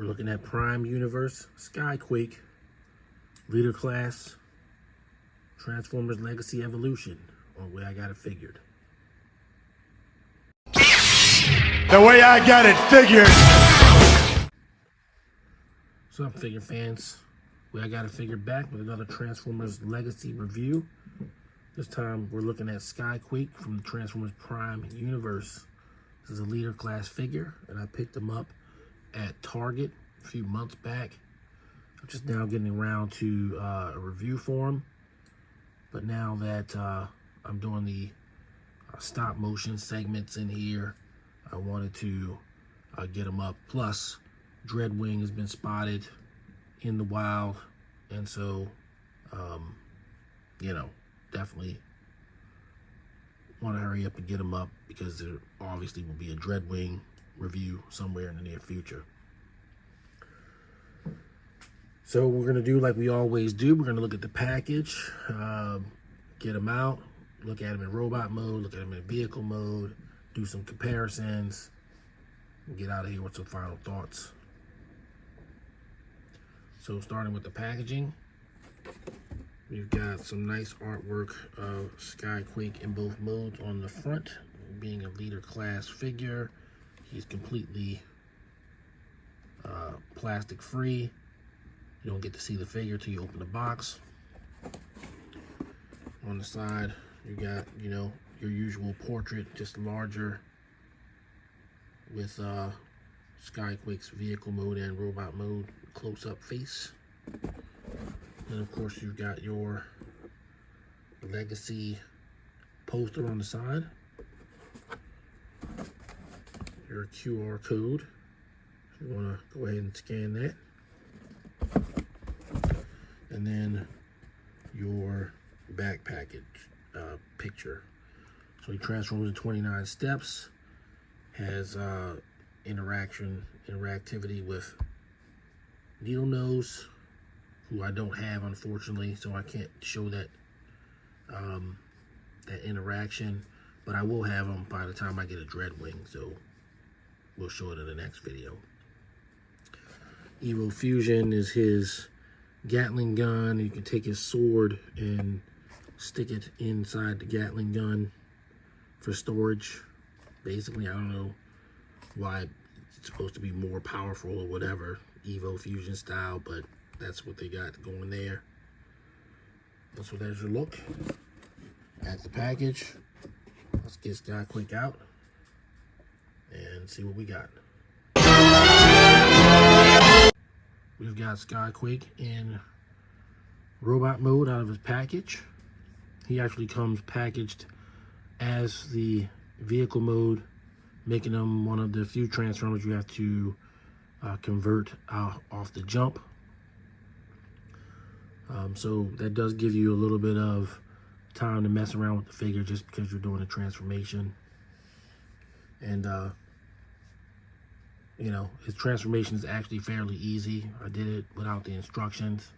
We're looking at Prime Universe, Skyquake, Leader Class, Transformers Legacy Evolution, or the way I got it figured. The way I got it figured. What's up, figure fans? The way I got it figured back with another Transformers Legacy review. This time we're looking at Skyquake from the Transformers Prime Universe. This is a Leader Class figure, and I picked them up at Target a few months back. I'm just now getting around to a review for them. But now that I'm doing the stop motion segments in here, I wanted to get them up. Plus, Dreadwing has been spotted in the wild, and so, you know, definitely want to hurry up and get them up because there obviously will be a Dreadwing review somewhere in the near future. So we're going to do like we always do. We're going to look at the package, get them out, look at them in robot mode, look at them in vehicle mode, do some comparisons, and get out of here with some final thoughts. So starting with the packaging, we've got some nice artwork of Skyquake in both modes on the front. Being a Leader Class figure, he's completely plastic free. You don't get to see the figure till you open the box. On the side, you got, you know, your usual portrait, just larger, with Skyquake's vehicle mode and robot mode close-up face. And of course, you've got your Legacy poster on the side, your QR code, if you want to go ahead and scan that, and then your back package picture. So he transforms in 29 steps, has interactivity with Needle Nose, who I don't have, unfortunately, so I can't show that that interaction, but I will have him by the time I get a Dreadwing, so we'll show it in the next video. Evo Fusion is his Gatling gun. You can take his sword and stick it inside the Gatling gun for storage. Basically, I don't know why it's supposed to be more powerful or whatever, Evo Fusion style, but that's what they got going there. So there's your look at the package. Let's get Skyquake out and see what we got. We've got Skyquake in robot mode out of his package. He actually comes packaged as the vehicle mode, making him one of the few Transformers you have to convert off the jump. So that does give you a little bit of time to mess around with the figure just because you're doing a transformation. And you know, his transformation is actually fairly easy. I did it without the instructions.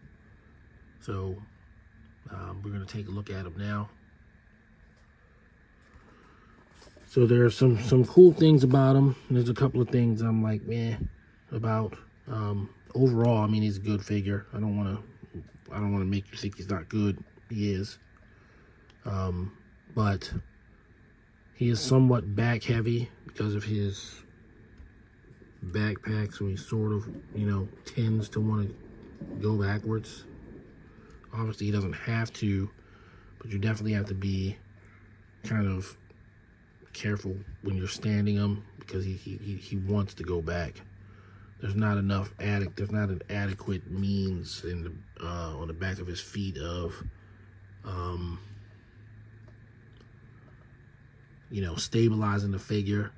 So we're going to take a look at him now. So there are some cool things about him. There's a couple of things I'm like, meh, about. Overall, I mean, he's a good figure. I don't want to make you think he's not good. He is. But he is somewhat back heavy because of his backpack, so he sort of, you know, tends to want to go backwards. Obviously, he doesn't have to, but you definitely have to be kind of careful when you're standing him because he wants to go back. There's not enough there's not an adequate means in the on the back of his feet of you know, stabilizing the figure.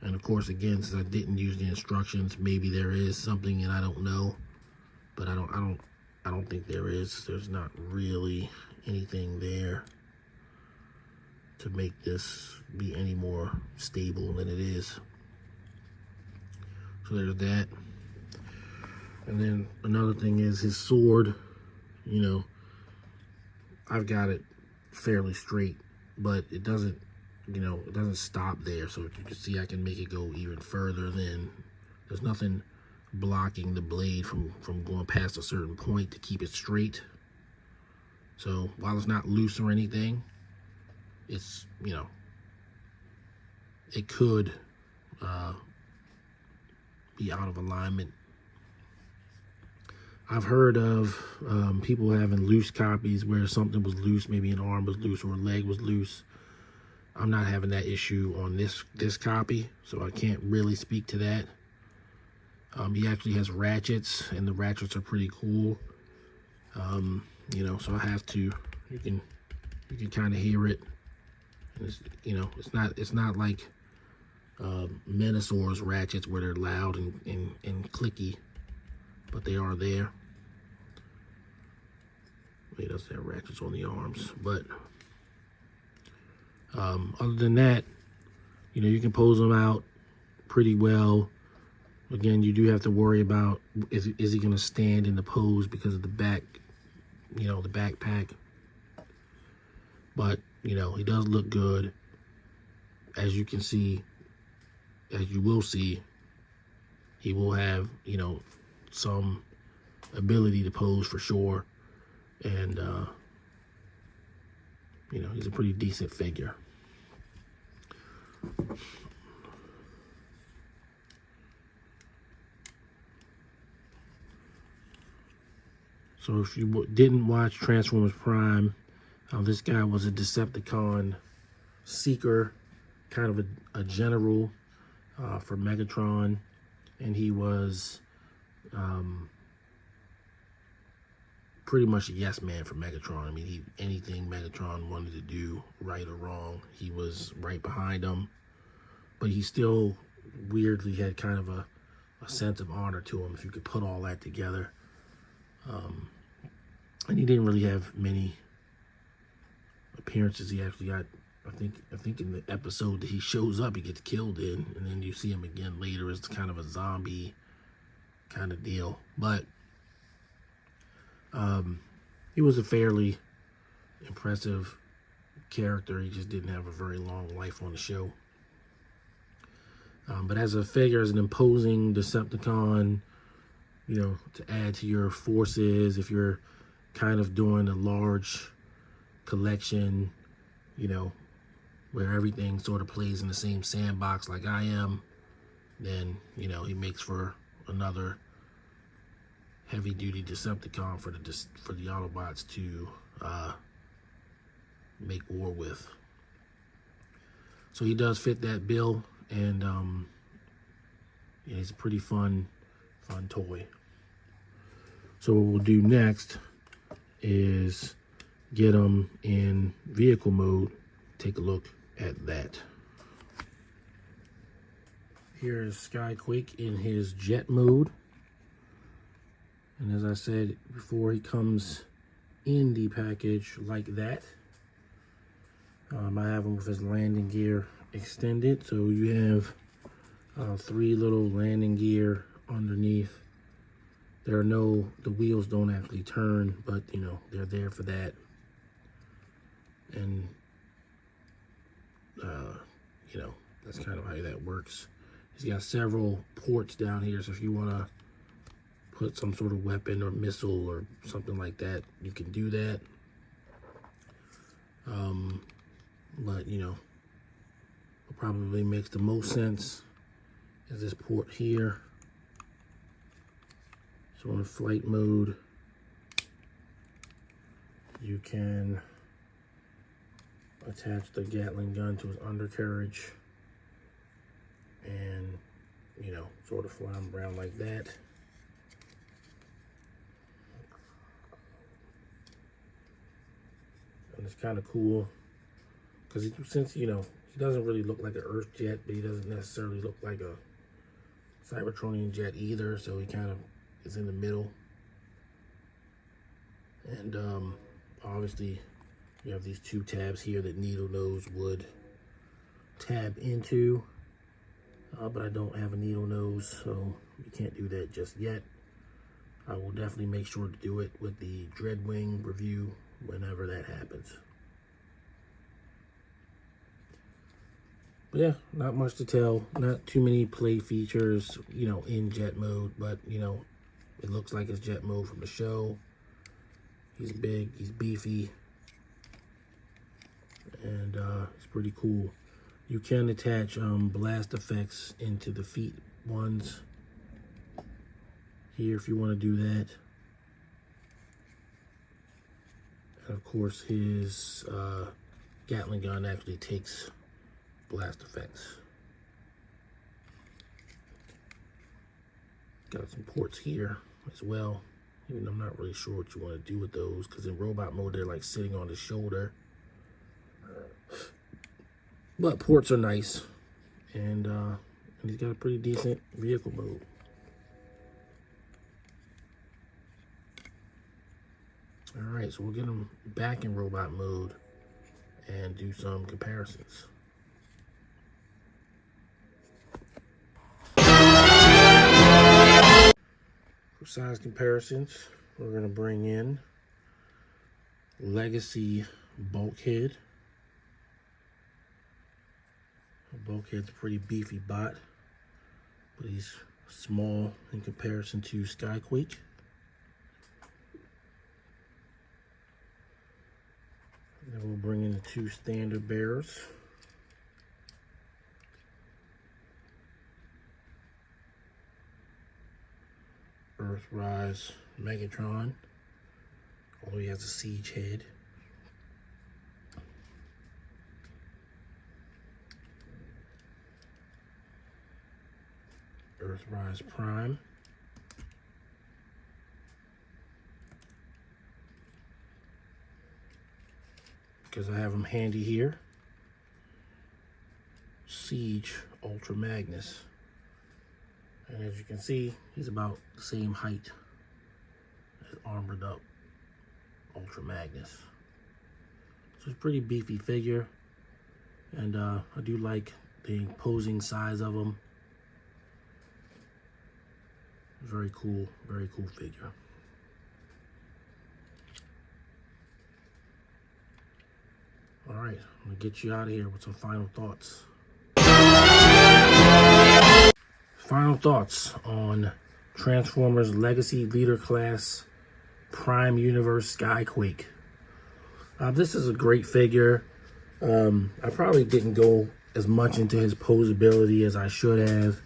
And of course, again, since I didn't use the instructions, maybe there is something and I don't know, but I don't think there is. There's not really anything there to make this be any more stable than it is. So there's that. And then another thing is his sword. You know, I've got it fairly straight, but it doesn't, you know, it doesn't stop there. So you can see I can make it go even further. Then there's nothing blocking the blade from going past a certain point to keep it straight. So while it's not loose or anything, it's, you know, it could be out of alignment. I've heard of people having loose copies where something was loose, maybe an arm was loose or a leg was loose. I'm not having that issue on this copy, so I can't really speak to that. He actually has ratchets, and the ratchets are pretty cool. You know, so I have to. You can kind of hear it. And it's, you know, it's not like Metasaur's ratchets where they're loud and clicky, but they are there. He doesn't have ratchets on the arms, but other than that, you know, you can pose them out pretty well. Again, you do have to worry about is he going to stand in the pose because of the back, you know, the backpack. But, you know, he does look good. As you can see, as you will see, he will have, you know, some ability to pose for sure. And, you know, he's a pretty decent figure. So if you didn't watch Transformers Prime, this guy was a Decepticon seeker, kind of a general for Megatron, and he was pretty much a yes man for Megatron. I mean, anything Megatron wanted to do, right or wrong, he was right behind him. But he still weirdly had kind of a sense of honor to him, if you could put all that together. And he didn't really have many appearances. He actually got, I think in the episode that he shows up, he gets killed in, and then you see him again later as kind of a zombie kind of deal. But he was a fairly impressive character. He just didn't have a very long life on the show. But as a figure, as an imposing Decepticon, you know, to add to your forces, if you're kind of doing a large collection, you know, where everything sort of plays in the same sandbox like I am, then, you know, he makes for another heavy-duty Decepticon for the Autobots to make war with. So he does fit that bill, and yeah, he's a pretty fun toy. So what we'll do next is get him in vehicle mode. Take a look at that. Here is Skyquake in his jet mode. And as I said before, he comes in the package like that. I have him with his landing gear extended. So you have 3 little landing gear underneath. The wheels don't actually turn, but, you know, they're there for that. And, you know, that's kind of how that works. He's got several ports down here, so if you want to put some sort of weapon or missile or something like that, you can do that. But, you know, what probably makes the most sense is this port here. So in flight mode, you can attach the Gatling gun to his undercarriage and, you know, sort of fly him around like that. And it's kind of cool because since, you know, he doesn't really look like an Earth jet, but he doesn't necessarily look like a Cybertronian jet either, so he kind of is in the middle. And obviously you have these 2 tabs here that Needle Nose would tab into, but I don't have a Needle Nose, so you can't do that just yet. I will definitely make sure to do it with the Dreadwing review whenever that happens. But yeah, not much to tell. Not too many play features, you know, in jet mode. But, you know, it looks like it's jet mode from the show. He's big, he's beefy, and it's pretty cool. You can attach blast effects into the feet ones here if you want to do that. And of course, his Gatling gun actually takes blast effects. Got some ports here as well. Even I'm not really sure what you want to do with those, because in robot mode they're like sitting on the shoulder. But ports are nice, and he's got a pretty decent vehicle mode. All right, so we'll get him back in robot mode and do some comparisons. For size comparisons, we're going to bring in Legacy Bulkhead. Bulkhead's a pretty beefy bot, but he's small in comparison to Skyquake. And then we'll bring in the two standard bearers. Earthrise Megatron, although he has a siege head. Earthrise Prime. Because I have him handy here. Siege Ultra Magnus. And as you can see, he's about the same height as armored up Ultra Magnus. So it's a pretty beefy figure. And I do like the imposing size of him. Very cool figure. All right, I'm gonna get you out of here with some final thoughts. Final thoughts on Transformers Legacy Leader Class Prime Universe Skyquake. This is a great figure. I probably didn't go as much into his posability as I should have.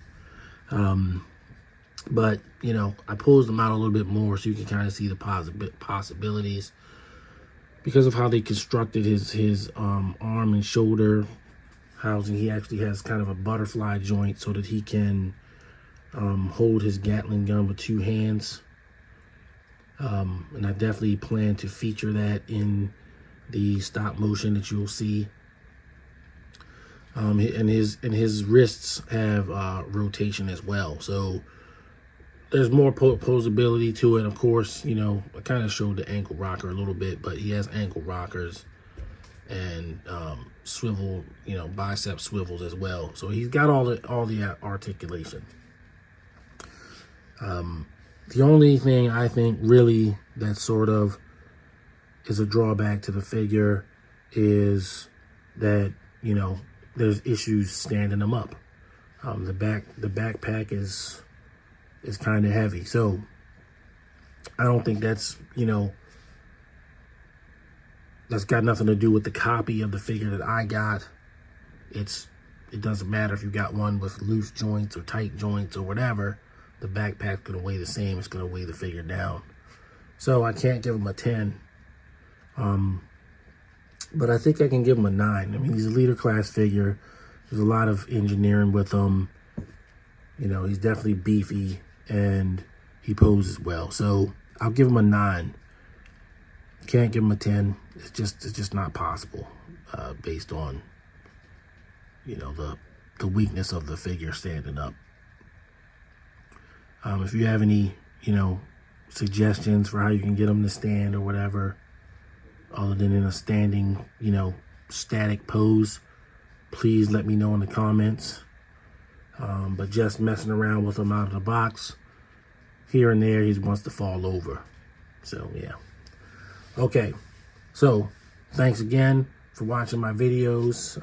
But, you know, I posed them out a little bit more so you can kind of see the possibilities. Because of how they constructed his arm and shoulder housing, he actually has kind of a butterfly joint so that he can hold his Gatling gun with two hands. And I definitely plan to feature that in the stop motion that you'll see. And his wrists have rotation as well. So there's more posability to it. Of course, you know, I kind of showed the ankle rocker a little bit, but he has ankle rockers and swivel, you know, bicep swivels as well. So he's got all the articulation. The only thing I think really that sort of is a drawback to the figure is that, you know, there's issues standing him up. The backpack is kind of heavy, so I don't think that's, you know, that's got nothing to do with the copy of the figure that I got. It doesn't matter if you got one with loose joints or tight joints or whatever. The backpack's gonna weigh the same. It's gonna weigh the figure down. So I can't give him a 10. But I think I can give him a 9. I mean, he's a leader class figure. There's a lot of engineering with him. You know, he's definitely beefy and he poses well. So I'll give him a 9. Can't give him a 10. It's just not possible based on, you know, the weakness of the figure standing up. If you have any, you know, suggestions for how you can get him to stand or whatever, other than in a standing, you know, static pose, please let me know in the comments. But just messing around with him out of the box, here and there, he wants to fall over. So, yeah. Okay. So, thanks again for watching my videos.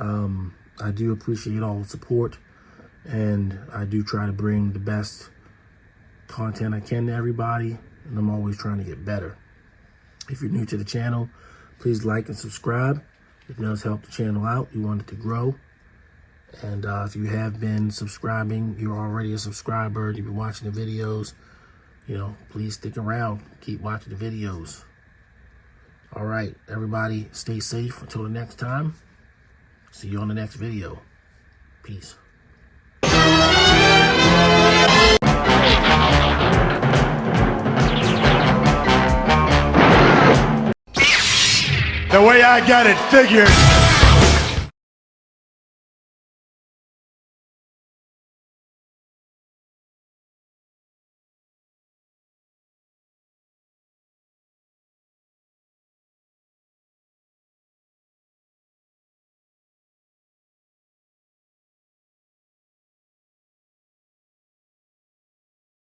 I do appreciate all the support, and I do try to bring the best content I can to everybody, and I'm always trying to get better. If you're new to the channel, please like and subscribe. It does help the channel out. We want it to grow. And if you have been subscribing, you're already a subscriber, you've been watching the videos, you know, please stick around. Keep watching the videos. All right, everybody, stay safe until the next time. See you on the next video. Peace. The way I got it figured.